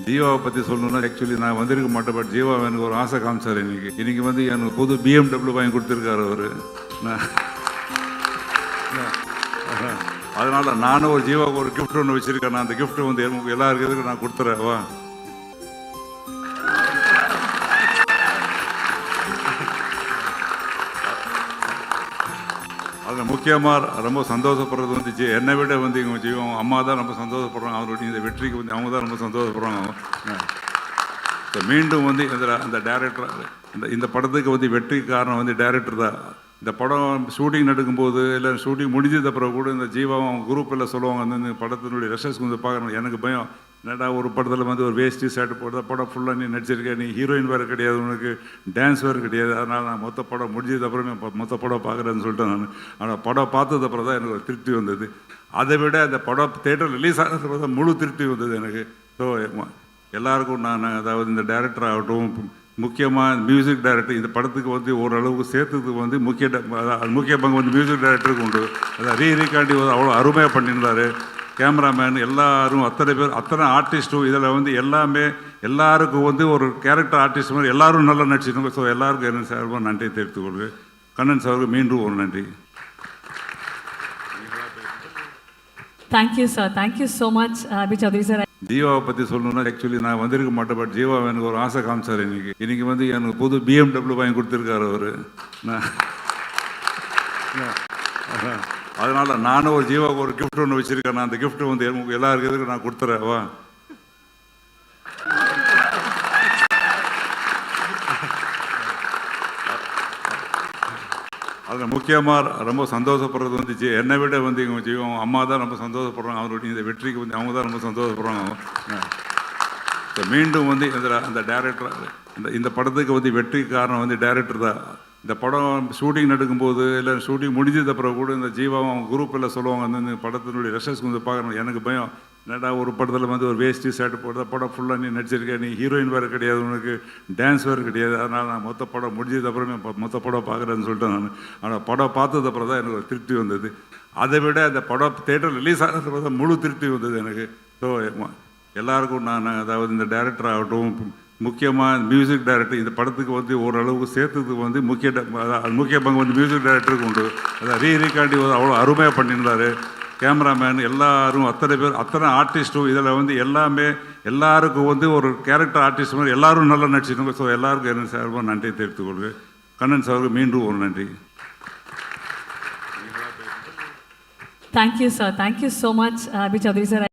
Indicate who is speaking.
Speaker 1: ஜீவாவை பற்றி சொல்லணும்னா ஆக்சுவலி நான் வந்திருக்க மாட்டேன். பட் ஜீவா எனக்கு ஒரு ஆசை காமிச்சார். இன்னைக்கு வந்து எனக்கு புது BMW வாங்கி கொடுத்துருக்காரு அவர். அதனால நானும் ஒரு ஜீவாவுக்கு ஒரு கிஃப்ட் ஒன்று வச்சிருக்கேன். அந்த கிஃப்ட் வந்து எல்லாருக்கும் நான் கொடுத்துறேன். வா, அதில் முக்கியமாக ரொம்ப சந்தோஷப்படுறது வந்து என்னை விட வந்து இவங்க ஜீவம் அம்மா தான் ரொம்ப சந்தோஷப்படுறாங்க. அவருடைய இந்த வெற்றிக்கு வந்து அவங்க தான் ரொம்ப சந்தோஷப்படுறாங்க. மீண்டும் வந்து அந்த டைரக்டர் இந்த படத்துக்கு வந்து வெற்றி காரணம் வந்து டைரக்டர் தான். இந்த படம் ஷூட்டிங் நடக்கும்போது இல்லை ஷூட்டிங் முடிஞ்சது அப்புறம் கூட இந்த ஜீவாவும் குரூப் எல்லாம் சொல்லுவாங்க, வந்து இந்த படத்தினுடைய ரெசல்ஸ் வந்து பார்க்கணும். எனக்கு பயம், என்னடா ஒரு படத்தில் வந்து ஒரு வேஸ்டி ஷர்ட் போட்டு படம் ஃபுல்லாக நீ நடிச்சிருக்கேன், நீ ஹீரோயின் வேறு கிடையாது, உனக்கு டான்ஸ் வேறு கிடையாது, அதனால் நான் மொத்த படம் முடிஞ்சது அப்புறமே மொத்த படம் பார்க்குறேன்னு சொல்லிட்டு நான். ஆனால் படம் பார்த்தது அப்புறம் தான் எனக்கு ஒரு திருப்தி வந்தது. அதை விட அந்த படம் தேட்டர் ரிலீஸ் ஆகிறதுக்கு தான் முழு திருப்தி வந்தது எனக்கு. ஸோ எல்லாருக்கும் நான், அதாவது இந்த டைரக்டர் ஆகட்டும், முக்கியமாக மியூசிக் டைரக்டர், இந்த படத்துக்கு வந்து ஓரளவுக்கு சேர்த்ததுக்கு வந்து முக்கிய பங்கு வந்து மியூசிக் டைரக்டருக்கு உண்டு. அதை ரீகாண்டி அவ்வளோ அருமையாக பண்ணியிருந்தார். கேமராமேன் எல்லாரும், அத்தனை பேர், அத்தனை ஆர்டிஸ்ட்டும் இதில் வந்து எல்லாருக்கும் வந்து ஒரு கேரக்டர் ஆர்டிஸ்ட் மாதிரி எல்லாரும் நல்லா நடிச்சிருந்தாங்க. ஸோ எல்லாருக்கும் என்ன சார்பாக நன்றி தெரிவித்துக் கொள்வேன். கண்ணன் சாருக்கு மீண்டும் ஒரு நன்றி.
Speaker 2: Thank you sir, thank you so much Abhi Choudhary sir.
Speaker 1: ஜீவாவை பற்றி சொல்லணும்னா ஆக்சுவலி நான் வந்திருக்க மாட்டேன். பட் ஜீவா எனக்கு ஒரு ஆசை காமிச்சார். இன்னைக்கு வந்து எனக்கு புது BMW வாங்கி கொடுத்துருக்காரு அவர். அதனால நானும் ஒரு ஜீவாவுக்கு ஒரு கிஃப்ட் ஒன்று வச்சிருக்கேன். அந்த கிஃப்ட் வந்து எல்லாருக்கும் நான் கொடுத்துறேன். வா, அதில் முக்கியமாக ரொம்ப சந்தோஷப்படுறது வந்து என்னை விட வந்து இவங்க ஜீவம் அம்மா தான் ரொம்ப சந்தோஷப்படுறாங்க. அவருடைய இந்த வெற்றிக்கு வந்து அவங்க தான் ரொம்ப சந்தோஷப்படுறாங்க. மீண்டும் வந்து அந்த டைரக்டர் இந்த படத்துக்கு வந்து வெற்றி காரணம் வந்து டைரக்டர் தான். இந்த படம் ஷூட்டிங் நடக்கும்போது இல்லை ஷூட்டிங் முடிஞ்சது அப்புறம் கூட இந்த ஜீவாவும் குரூப் எல்லாம் சொல்லுவாங்க, வந்து இந்த படத்தினுடைய ரெசல்ஸ் வந்து பார்க்கணும். எனக்கு பயம், என்னடா ஒரு படத்தில் வந்து ஒரு வேஸ்டி ஷர்ட் போட்டு படம் ஃபுல்லாக நீ நடிச்சிருக்கேன், நீ ஹீரோயின் வேறு கிடையாது, உனக்கு டான்ஸ் வேறு கிடையாது, அதனால் நான் மொத்த படம் முடிஞ்சது அப்புறமே மொத்த படம் பார்க்குறேன்னு சொல்லிட்டு நான். ஆனால் படம் பார்த்தது அப்புறம் தான் எனக்கு ஒரு திருப்தி வந்தது. அதை விட அந்த படம் தேட்டர் ரிலீஸ் ஆகிறதுக்கு தான் முழு திருப்தி வந்தது எனக்கு. ஸோ எல்லாருக்கும் நான், அதாவது இந்த டைரக்டர் ஆகட்டும், முக்கியமாக மியூசிக் டைரக்டர், இந்த படத்துக்கு வந்து ஓரளவுக்கு சேர்த்ததுக்கு வந்து முக்கிய பங்கு வந்து மியூசிக் டைரக்டருக்கு உண்டு. அதை ரீகாண்டி அவ்வளோ அருமையாக பண்ணியிருந்தார். கேமராமேன் எல்லாரும், அத்தனை பேர், அத்தனை ஆர்டிஸ்ட்டும் இதில் வந்து எல்லாருக்கும் வந்து ஒரு கேரக்டர் ஆர்டிஸ்ட் மாதிரி எல்லாரும் நல்லா நடிச்சிருந்தாங்க. ஸோ எல்லாருக்கும் என்ன சார்பாக நன்றி தெரிவித்துக் கொள்வேன். கண்ணன் சாருக்கு மீண்டும் ஒரு நன்றி.
Speaker 2: Thank you sir, thank you so much Abhi Choudhary sir.